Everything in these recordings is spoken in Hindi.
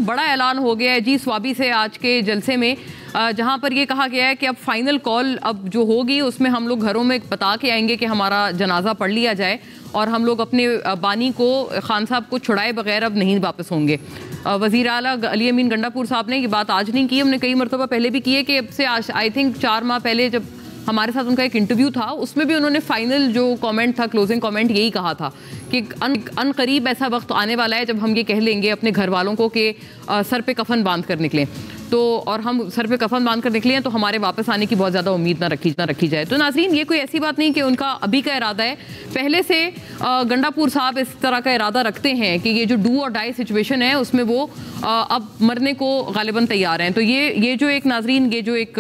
बड़ा ऐलान हो गया है जी स्वाबी से आज के जलसे में, जहां पर ये कहा गया है कि अब फाइनल कॉल अब जो होगी उसमें हम लोग घरों में बता के आएंगे कि हमारा जनाजा पढ़ लिया जाए और हम लोग अपने बानी को, खान साहब को छुड़ाए बगैर अब नहीं वापस होंगे। वज़ीर आला अली अमीन गंडापुर साहब ने ये बात आज नहीं की, हमने कई मरतबा पहले भी की है कि अब से आई थिंक 4 माह पहले जब हमारे साथ उनका एक इंटरव्यू था उसमें भी उन्होंने फाइनल जो कमेंट था, क्लोजिंग कमेंट यही कहा था कि अनकरीब ऐसा वक्त आने वाला है जब हम ये कह लेंगे अपने घर वालों को कि सर पे कफन बांध कर निकलें, तो और हम सर पे कफन बांध कर निकले हैं तो हमारे वापस आने की बहुत ज़्यादा उम्मीद ना रखी जाए। तो नाज़रीन, ये कोई ऐसी बात नहीं कि उनका अभी का इरादा है, पहले से गंडापुर साहब इस तरह का इरादा रखते हैं कि ये जो डू और डाई सिचुएशन है उसमें वो अब मरने को गालिबन तैयार हैं। तो ये जो एक नाज़रीन, ये जो एक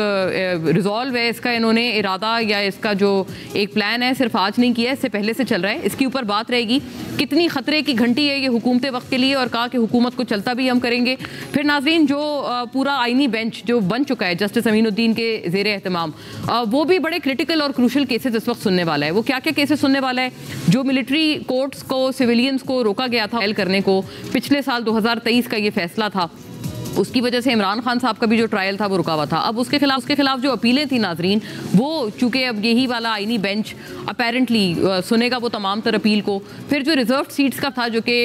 रिजॉल्व है, इसका इन्होंने इरादा या इसका जो एक प्लान है सिर्फ आज नहीं किया, इससे पहले से चल रहा है। इसके ऊपर बात रहेगी कितनी ख़तरे की घंटी है ये हुकूमत वक्त के लिए, और कहा कि हुकूमत को चलता भी हम करेंगे। फिर नाज़रीन, जो पूरा आईनी बेंच जो बन चुका है जस्टिस अमीनुद्दीन के ज़ेरे एहतमाम, वो भी बड़े क्रिटिकल और क्रूशल केसेस इस वक्त सुनने वाला है। वो क्या क्या केसेस सुनने वाला है? जो मिलिट्री कोर्ट्स को, सिविलियंस को रोका गया था ट्रायल करने को, पिछले साल 2023 का ये फैसला था, उसकी वजह से इमरान खान साहब का भी जो ट्रायल था वो रुका हुआ था। अब उसके खिलाफ जो अपीलें थी नाजरीन, वो चूंकि अब यही वाला आईनी बेंच अपेरेंटली सुनेगा वो तमाम तर अपील को। फिर जो रिजर्व सीट्स का था जो कि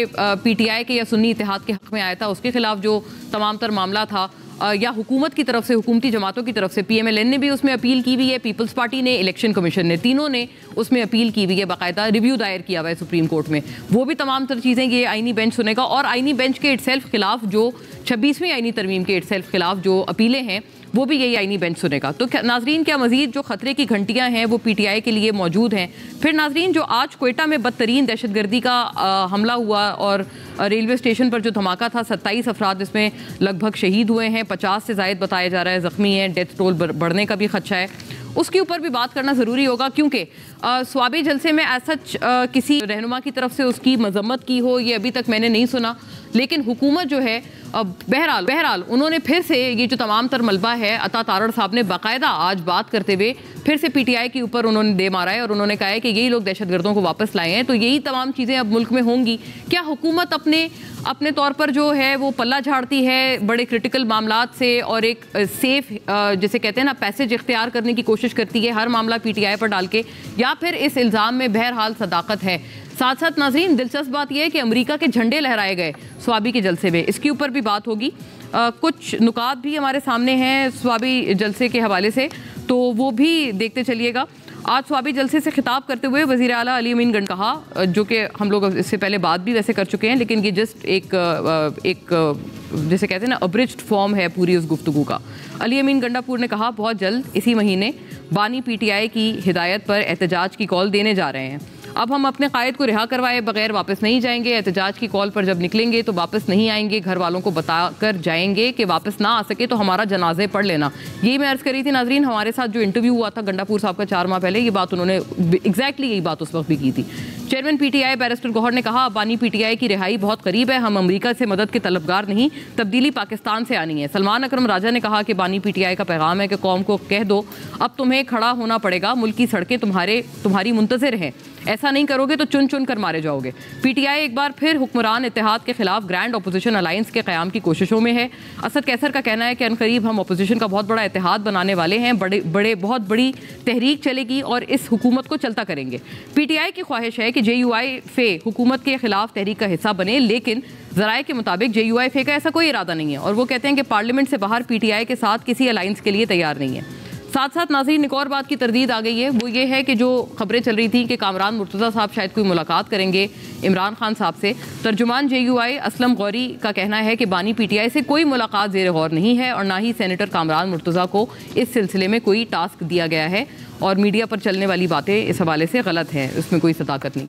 PTI के या सुन्नी इत्तेहाद के हक में आया था, उसके खिलाफ जो तमाम तर मामला था या हुकूमत की तरफ से, हुकूमती जमातों की तरफ से, PMLN ने भी उसमें अपील की हुई है, पीपल्स पार्टी ने, इलेक्शन कमीशन ने, तीनों ने उसमें अपील की हुई है, बाकायदा रिव्यू दायर किया हुआ है सुप्रीम कोर्ट में। वो भी तमाम तर चीज़ें ये आईनी बेंच सुनेगा। और आईनी बेंच के इटसेल्फ खिलाफ जो 26वीं आईनी तरमीम के इटसेल्फ खिलाफ जो अपीलें हैं वो भी यही आईनी बेंच सुनेगा। तो नाजरीन, क्या मजीद जो खतरे की घंटियां हैं वो PTI के लिए मौजूद हैं? फिर नाजरीन, जो आज क्वेटा में बदतरीन दहशतगर्दी का हमला हुआ और रेलवे स्टेशन पर जो धमाका था, 27 अफराद इसमें लगभग शहीद हुए हैं, 50 से ज़ायद बताया जा रहा है ज़ख्मी हैं, डेथ टोल बढ़ने का भी खदशा है। उसके ऊपर भी बात करना ज़रूरी होगा, क्योंकि स्वाबी जलसे में सच किसी रहनुमा की तरफ से उसकी मजम्मत की हो ये अभी तक मैंने नहीं सुना। लेकिन हुकूमत जो है, बहरहाल उन्होंने फिर से ये जो तमाम तर मलबा है, अता तारड़ साहब ने बाकायदा आज बात करते हुए फिर से PTI के ऊपर उन्होंने दे मारा है और उन्होंने कहा है कि यही लोग दहशतगर्दों को वापस लाए हैं। तो यही तमाम चीज़ें अब मुल्क में होंगी। क्या हुकूमत अपने तौर पर जो है वो पल्ला झाड़ती है बड़े क्रिटिकल मामलात से और एक सेफ, जिसे कहते हैं ना, पैसेज इख्तियार करने की कोशिश करती है हर मामला PTI पर डाल के, या फिर इस इल्ज़ाम में बहरहाल सदाकत है? साथ साथ नाज़रीन, दिलचस्प बात यह है कि अमेरिका के झंडे लहराए गए स्वाबी के जलसे में, इसके ऊपर भी बात होगी। कुछ नुकात भी हमारे सामने हैं स्वाबी जलसे के हवाले से, तो वो भी देखते चलिएगा। आज स्वाबी जलसे से खिताब करते हुए वज़ीर आला अली अमीन गंड कहा, जो कि हम लोग इससे पहले बात भी वैसे कर चुके हैं, लेकिन ये जस्ट एक जैसे कहते हैं ना अब्रिज्ड फॉर्म है पूरी उस गुफ्तगू का। अली अमीन गंडापुर ने कहा, बहुत जल्द इसी महीने बानी PTI की हिदायत पर एहतजाज की कॉल देने जा रहे हैं। अब हम अपने कायद को रिहा करवाए बगैर वापस नहीं जाएंगे। एहतजाज की कॉल पर जब निकलेंगे तो वापस नहीं आएंगे, घर वालों को बता कर जाएंगे कि वापस ना आ सके तो हमारा जनाजे पढ़ लेना। यही मैं अर्ज़ कर रही थी नाजरीन, हमारे साथ जो इंटरव्यू हुआ था गंडापुर साहब का 4 माह पहले, ये बात उन्होंने एग्जैक्टली यही बात उस वक्त भी की थी। चेयरमैन PTI बैरिस्टर गौहर ने कहा, बानी PTI की रिहाई बहुत करीब है, हम अमेरिका से मदद के तलबगार नहीं, तब्दीली पाकिस्तान से आनी है। सलमान अकरम राजा ने कहा कि बानी PTI का पैगाम है कि कौम को कह दो अब तुम्हें खड़ा होना पड़ेगा, मुल्क की सड़कें तुम्हारी मुंतज़िर हैं, ऐसा नहीं करोगे तो चुन चुन कर मारे जाओगे। PTI एक बार फिर हुक्मरान इत्तेहाद के खिलाफ ग्रैंड अपोजिशन अलायंस के क़याम की कोशिशों में है। असद कैसर का कहना है कि अनकरीब हम अपोजिशन का बहुत बड़ा इत्तेहाद बनाने वाले हैं, बहुत बड़ी तहरीक चलेगी और इस हुकूमत को चलता करेंगे। PTI की ख्वाहिश है कि JUI-FA हुकूमत के खिलाफ तहरीक का हिस्सा बने, लेकिन ज़राए के मुताबिक JUI-FA का ऐसा कोई इरादा नहीं है और वो कहते हैं कि पार्लियामेंट से बाहर PTI के साथ किसी अलायंस के लिए तैयार नहीं है। साथ साथ नाज़रीन, एक और बात की तरदीद आ गई है, वो ये है कि जो खबरें चल रही थी कि कामरान मुर्तज़ा साहब शायद कोई मुलाकात करेंगे इमरान खान साहब से, तर्जुमान JUI असलम गौरी का कहना है कि बानी PTI से कोई मुलाकात ज़ेर गौर नहीं है और ना ही सेनेटर कामरान मुर्तज़ा को इस सिलसिले में कोई टास्क दिया गया है और मीडिया पर चलने वाली बातें इस हवाले से गलत हैं, उसमें कोई सदाकत नहीं।